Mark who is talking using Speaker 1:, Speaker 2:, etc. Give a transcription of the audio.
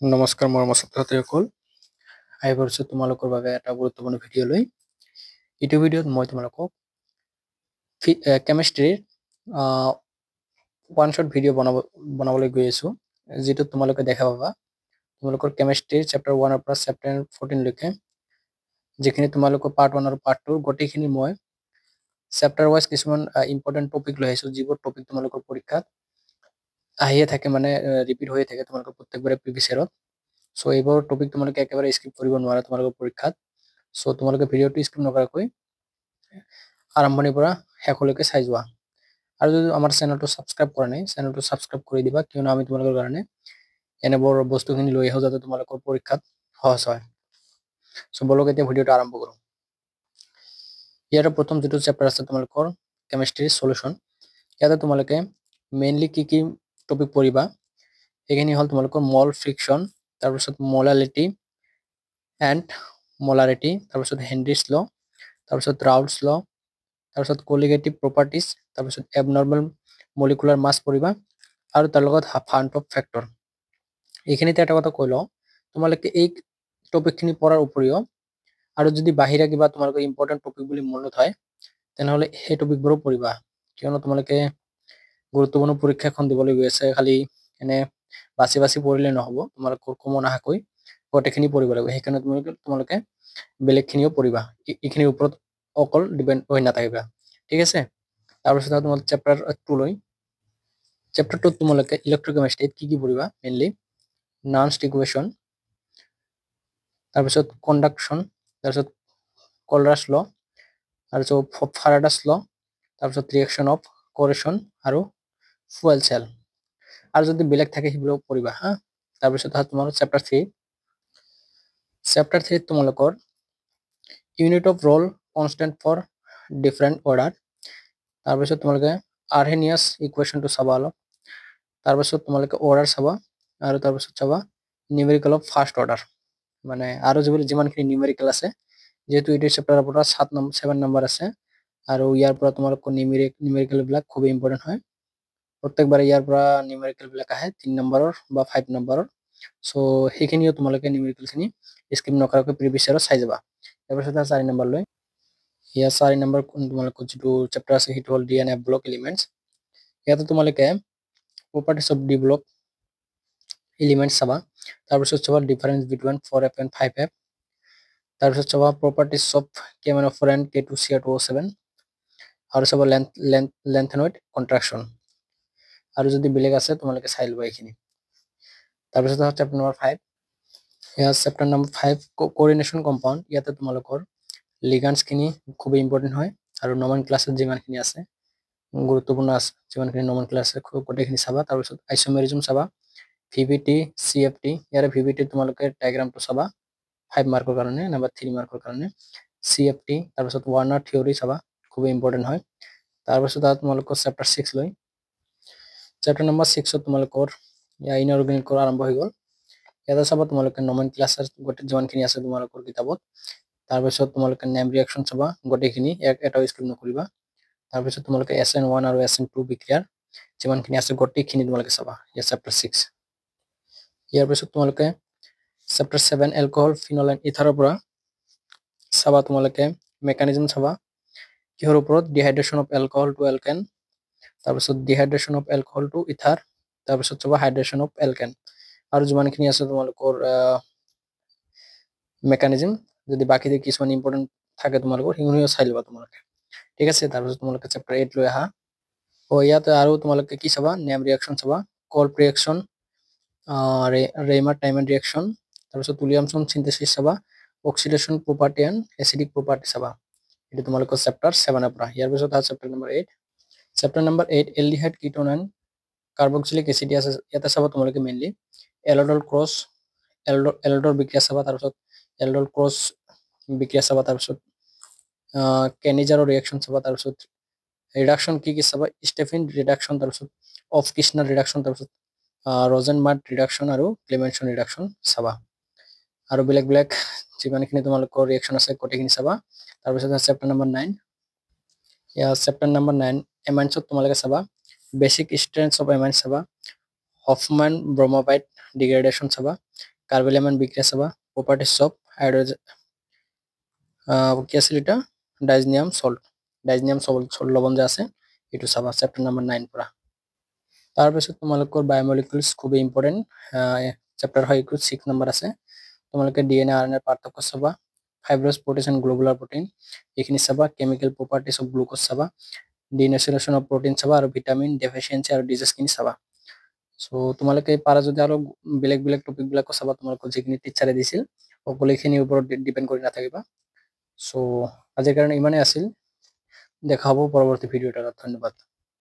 Speaker 1: নমস্কাৰ মৰমৰ ছাত্ৰ-ছাত্ৰীসকল, আহি পৰিছোঁ তোমালোকৰ বাবে এটা গুৰুত্বপূৰ্ণ ভিডিঅ' লৈ। এইটো ভিডিঅ'ত মই তোমালোকক কেমিষ্ট্ৰিৰ ওৱান শ্বট ভিডিঅ' বনাবলৈ গৈ আছোঁ, যিটোত তোমালোকে দেখা পাবা তোমালোকৰ কেমিষ্ট্ৰিৰ চেপ্টাৰ 1 পৰা চেপ্টাৰ 14 লৈকে যিখিনি তোমালোকৰ পাৰ্ট 1 আৰু পাৰ্ট 2 গোটেইখিনি মই চেপ্টাৰ ৱাইজ কিছুমান ইম্পৰ্টেণ্ট টপিক লৈ আহিছোঁ, যিবোৰ টপিক তোমালোকৰ পৰীক্ষাত আহিয়ে থাকে, মানে ৰিপিট হৈয়ে থাকে তোমালোকৰ প্ৰত্যেকবাৰে প্ৰিভিয়াছ ইয়াৰত। সো এইবোৰ টপিক তোমালোকে একেবাৰে স্কিপ কৰিব নোৱাৰা তোমালোকৰ পৰীক্ষাত। সো তোমালোকে ভিডিঅ'টো স্কিপ নকৰাকৈ আৰম্ভণিৰ পৰা শেষলৈকে চাই যোৱা। আৰু যদি আমাৰ চেনেলটো ছাবস্ক্ৰাইব কৰা নাই, চেনেলটো ছাবস্ক্ৰাইব কৰি দিবা, কিয়নো আমি তোমালোকৰ কাৰণে এনেবোৰ বস্তুখিনি লৈ আহোঁ যাতে তোমালোকৰ পৰীক্ষাত সহজ হয়। সো বলক এতিয়া ভিডিঅ'টো আৰম্ভ কৰোঁ। ইয়াৰ প্ৰথম যিটো চেপ্টাৰ আছে তোমালোকৰ কেমিষ্ট্ৰিৰ সলিউশন, ইয়াতে তোমালোকে মেইনলি কি কি টপিক পঢ়িবা এইখিনি হ'ল তোমালোকৰ মল ফ্ৰিকশ্যন, তাৰপিছত মলালিটি এণ্ড মলাৰিটি, তাৰপিছত হেনৰিছ ল, তাৰপিছত ৰাউল্টছ ল, তাৰপিছত কলিগেটিভ প্ৰপাৰ্টিজ, তাৰপিছত এবনৰ্মেল মলিকুলাৰ মাছ পঢ়িবা, আৰু তাৰ লগত ফাউণ্ট অফ ফেক্টৰ। এইখিনিতে এটা কথা কৈ লওঁ, তোমালোকে এই টপিকখিনি পঢ়াৰ উপৰিও আৰু যদি বাহিৰা কিবা তোমালোকৰ ইম্পৰ্টেণ্ট টপিক বুলি মনত হয়, তেনেহ'লে সেই টপিকবোৰো পঢ়িবা, কিয়নো তোমালোকে গুৰুত্বপূৰ্ণ পৰীক্ষা এখন দিবলৈ গৈ আছে। খালি এনে বাছি বাছি পঢ়িলে নহ'ব, তোমালোকৰ কমন আহাকৈ গোটেইখিনি পঢ়িব লাগিব। সেইকাৰণে তোমালোকে বেলেগখিনিও পঢ়িবা, এইখিনিৰ ওপৰত অকল ডিপেণ্ড হৈ নাথাকিবা, ঠিক আছে। তাৰপিছত তোমালোকে চেপ্টাৰ 2 লৈ, চেপ্টাৰ 2 তোমালোকে ইলেক্ট্ৰকেমিষ্ট্ৰিত কি কি পঢ়িবা, মেইনলি নাৰ্নষ্ট ইকুৱেশ্যন, তাৰপিছত কণ্ডাকশ্যন, তাৰপিছত কলৰাছ ল, তাৰপিছত ফাৰাডাছ ল, তাৰপিছত ৰিয়েকশ্যন অফ কোৰেশ্যন আৰু ফুৱেল চেল, আৰু যদি বেলেগ থাকে সেইবিলাক পঢ়িবা হা। তাৰপিছত তোমালোকৰ চেপ্টাৰ 3, চেপ্টাৰ 3 তোমালোকৰ unit of rate constant for different order, তাৰপিছত তোমালোকে আৰ্হেনিয়াছ ইকুৱেশ্যনটো চাবা অলপ, তাৰপিছত তোমালোকে অৰ্ডাৰ চাবা, আৰু তাৰপিছত চাবা নিউমেৰিকেল অফ ফাৰ্ষ্ট অৰ্ডাৰ, মানে আৰু যিমানখিনি নিউমেৰিকেল আছে, যিহেতু এইটো চেপ্টাৰৰ পৰা 7 নম্বৰ আছে, আৰু ইয়াৰ পৰা তোমালোকৰ নিউমেৰিকেলবিলাক খুবেই ইম্পৰ্টেণ্ট হয়। প্ৰত্যেকবাৰে ইয়াৰ পৰা নিউমেৰিকেলবিলাক আহে 3 নম্বৰৰ বা 5 নম্বৰৰ। সো সেইখিনিও তোমালোকে নিউমেৰিকেলখিনি স্কিপ নকৰাকৈ প্ৰিভিয়াছ ইয়াৰত চাই যাবা। তাৰপিছত 4 নম্বৰ লৈ, ইয়াৰ 4 নম্বৰ তোমালোকৰ যিটো চেপ্টাৰ আছে সেইটো হ'ল D and F block elements. ইয়াতে তোমালোকে properties of D block elements চাবা, তাৰপিছত চাবা difference between 4f and 5f, তাৰপিছত চাবা properties of K1O4 and K2Cr2O7, আৰু চাবা লেন্থেনইড কন্ট্ৰাকশ্যন, আৰু যদি বেলেগ আছে তোমালোকে চাই ল'বা এইখিনি। তাৰপিছত চেপ্টাৰ নম্বৰ 5, ইয়াৰ চেপ্টাৰ নম্বৰ 5 কোঅৰ্ডিনেশ্যন কম্পাউণ্ড। ইয়াতে তোমালোকৰ লিগাণ্ডছখিনি খুবেই ইম্পৰ্টেণ্ট হয়, আৰু নমান ক্লাছত যিমানখিনি আছে গুৰুত্বপূৰ্ণ আছে, যিমানখিনি নমান ক্লাছ আছে গোটেইখিনি চাবা। তাৰপিছত আইচোমেৰিজম চাবা, VVT CFT, ইয়াৰে VVT তোমালোকে ডায়েগ্ৰামটো চাবা 5 মাৰ্কৰ কাৰণে নাইবা 3 মাৰ্কৰ কাৰণে। CFT, তাৰপিছত ৱাৰ্নাৰ থিয়ৰী চাবা, খুবেই ইম্পৰ্টেণ্ট হয়। তাৰপিছত তোমালোকৰ চেপ্টাৰ 6 লৈ, চেপ্টাৰ নম্বৰ 6ত তোমালোকৰ ইনঅৰ্গেনিকৰ আৰম্ভ হৈ গ'ল। ইয়াতে চাবা তোমালোকে নমান ক্লাছৰ গোটেই যিমানখিনি আছে তোমালোকৰ কিতাপত। তাৰপিছত তোমালোকে নেম ৰিয়েকশ্যন চাবা, গোটেইখিনি এটাও স্কিপ নকৰিবা। তাৰপিছত তোমালোকে SN1 আৰু SN2 বিক্ৰিয়াৰ যিমানখিনি আছে গোটেইখিনি তোমালোকে চাবা, ইয়াৰ চেপ্টাৰ 6। ইয়াৰ পিছত তোমালোকে চেপ্টাৰ 7 এলকহল ফিনল এণ্ড ইথাৰৰ পৰা চাবা, তোমালোকে মেকানিজম চাবা, কিহৰ ওপৰত, dehydration of alcohol to alkene, তাৰপিছত dehydration of alcohol to ether, তাৰপিছত চাবা হাইড্ৰেশ্যন অফ এলকেন, আৰু যিমানখিনি আছে তোমালোকৰ মেকানিজম, যদি বাকী কিছুমান ইম্পৰ্টেণ্ট থাকে তোমালোকৰ সেইখিনিও চাই ল'বা তোমালোকে, ঠিক আছে। তাৰপিছত তোমালোকে চেপ্টাৰ 8 লৈ আহা। ইয়াতে আৰু তোমালোকে কি চাবা, নেম ৰিয়েকশ্যন চাবা, কল্প ৰিয়েকশ্যন, ৰেইমাৰ টাইমেন ৰিয়েকশ্যন, তাৰপিছত উইলিয়ামছন চিন্থেসিছ চাবা, oxidation property and acidic property চাবা। এইটো তোমালোকৰ চেপ্টাৰ 7ৰ পৰা। ইয়াৰ পিছত chapter number 8, chapter number 8 aldehyde ketone and carboxylic acid আছে। ইয়াতে চাবা তোমালোকে মেইনলি এলডল ক্ৰছ এলডৰ বিক্ৰিয়া চাবা, তাৰপিছত এলডল ক্ৰছ বিক্ৰিয়া চাবা, তাৰপিছত কেনিজাৰৰ ৰিয়েকশ্যন চাবা, তাৰপিছত ৰিডাকশ্যন কি কি চাবা, ষ্টেফিন ৰিডাকশ্যন, তাৰপিছত অফ কিষ্ণাৰ ৰিডাকশ্যন, তাৰপিছত ৰজেনমাৰ্ট ৰিডাকশ্যন আৰু ক্লেমেনছন ৰিডাকশ্যন চাবা, আৰু বেলেগ বেলেগ যিমানখিনি তোমালোকৰ ৰিয়েকশ্যন আছে গোটেইখিনি চাবা। তাৰপিছত চেপ্টাৰ নম্বৰ 9, ইয়াৰ চেপ্টাৰ নম্বৰ 9 এমাইনছত তোমালোকে চাবা বেছিক ষ্ট্ৰেংথছ অফ এমাইনছ চাবা, হফমান ব্ৰমোপাইড ডিগ্ৰেডেশ্যন চাবা, কাৰ্বলিয়াম এণ্ড বিক্ৰিয়া চাবা, প্ৰপাৰ্টিজ অফ হাইড্ৰজেন কি আছিল এটা ডাইজনিয়াম সল্ট লবণ যে আছে এইটো চাবা চেপ্টাৰ নাম্বাৰ 9 পৰা। তাৰপিছত তোমালোকৰ বায়'মলিকুলছ খুবেই ইম্পৰ্টেণ্ট চেপ্টাৰ হয় 6 নম্বৰ আছে। তোমালোকে ডিএনএ আৰএনএ পাৰ্থক্য চাবা, ফাইব্ৰাছ প্ৰটিন এণ্ড গ্লোবুলাৰ প্ৰটিন এইখিনি চাবা, কেমিকেল প্ৰপাৰ্টিজ অফ গ্লুক'জ চাবা, ডিনেচাৰেশ্যন অফ প্ৰটিন চাবা আৰু ভিটামিন ডেফিচিয়েঞ্চি আৰু ডিজিজখিনি চাবা। চ' তোমালোকে পাৰা যদি আৰু বেলেগ বেলেগ টপিকবিলাকো চাবা, তোমালোকৰ যিখিনি টিচাৰে দিছিল সকলোখিনিৰ ওপৰত ডিপেণ্ড কৰি নাথাকিবা। চ' আজিৰ কাৰণে ইমানেই আছিল, দেখা হ'ব পৰৱৰ্তী ভিডিঅ' এটাত। ধন্যবাদ।